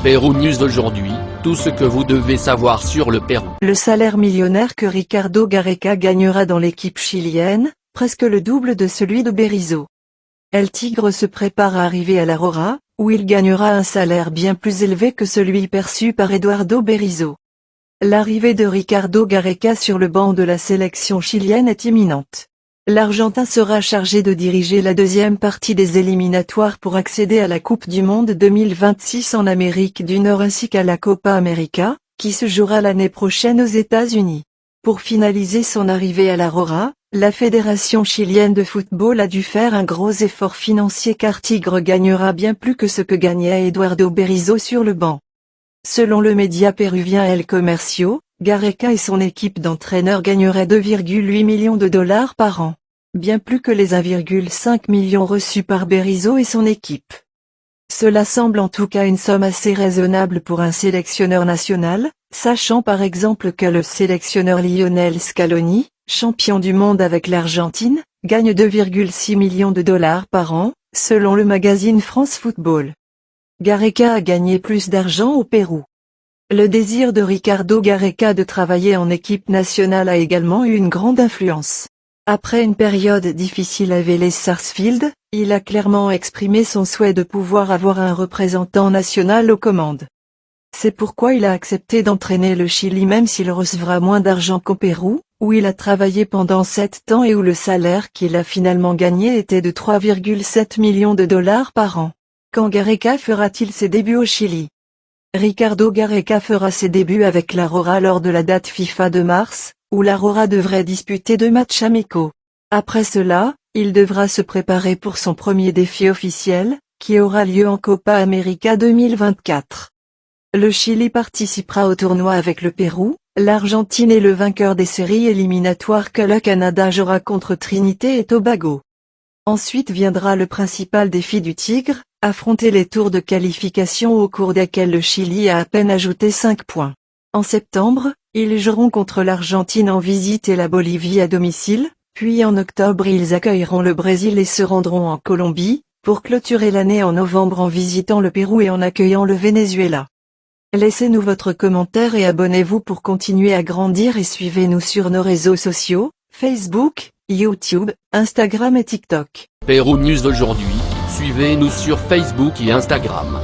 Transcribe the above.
Pérou News aujourd'hui, tout ce que vous devez savoir sur le Pérou. Le salaire millionnaire que Ricardo Gareca gagnera dans l'équipe chilienne, presque le double de celui de Berizzo. El Tigre se prépare à arriver à l'Aurora, où il gagnera un salaire bien plus élevé que celui perçu par Eduardo Berizzo. L'arrivée de Ricardo Gareca sur le banc de la sélection chilienne est imminente. L'Argentin sera chargé de diriger la deuxième partie des éliminatoires pour accéder à la Coupe du Monde 2026 en Amérique du Nord ainsi qu'à la Copa América, qui se jouera l'année prochaine aux États-Unis. Pour finaliser son arrivée à l'Aurora, la Fédération chilienne de football a dû faire un gros effort financier car Tigre gagnera bien plus que ce que gagnait Eduardo Berizzo sur le banc. Selon le média péruvien El Comercio, Gareca et son équipe d'entraîneurs gagneraient 2,8 millions de dollars par an. Bien plus que les 1,5 million reçus par Berizzo et son équipe. Cela semble en tout cas une somme assez raisonnable pour un sélectionneur national, sachant par exemple que le sélectionneur Lionel Scaloni, champion du monde avec l'Argentine, gagne 2,6 millions de dollars par an, selon le magazine France Football. Gareca a gagné plus d'argent au Pérou. Le désir de Ricardo Gareca de travailler en équipe nationale a également eu une grande influence. Après une période difficile à Vélez Sarsfield, il a clairement exprimé son souhait de pouvoir avoir un représentant national aux commandes. C'est pourquoi il a accepté d'entraîner le Chili même s'il recevra moins d'argent qu'au Pérou, où il a travaillé pendant 7 ans et où le salaire qu'il a finalement gagné était de 3,7 millions de dollars par an. Quand Gareca fera-t-il ses débuts au Chili? Ricardo Gareca fera ses débuts avec l'Aurora lors de la date FIFA de mars, où l'Aurora devrait disputer 2 matchs amicaux. Après cela, il devra se préparer pour son premier défi officiel, qui aura lieu en Copa América 2024. Le Chili participera au tournoi avec le Pérou, l'Argentine et le vainqueur des séries éliminatoires que le Canada jouera contre Trinité et Tobago. Ensuite viendra le principal défi du Tigre, affronter les tours de qualification au cours desquels le Chili a à peine ajouté 5 points. En septembre, ils joueront contre l'Argentine en visite et la Bolivie à domicile, puis en octobre ils accueilleront le Brésil et se rendront en Colombie, pour clôturer l'année en novembre en visitant le Pérou et en accueillant le Venezuela. Laissez-nous votre commentaire et abonnez-vous pour continuer à grandir et suivez-nous sur nos réseaux sociaux, Facebook, YouTube, Instagram et TikTok. Pérou News aujourd'hui, suivez-nous sur Facebook et Instagram.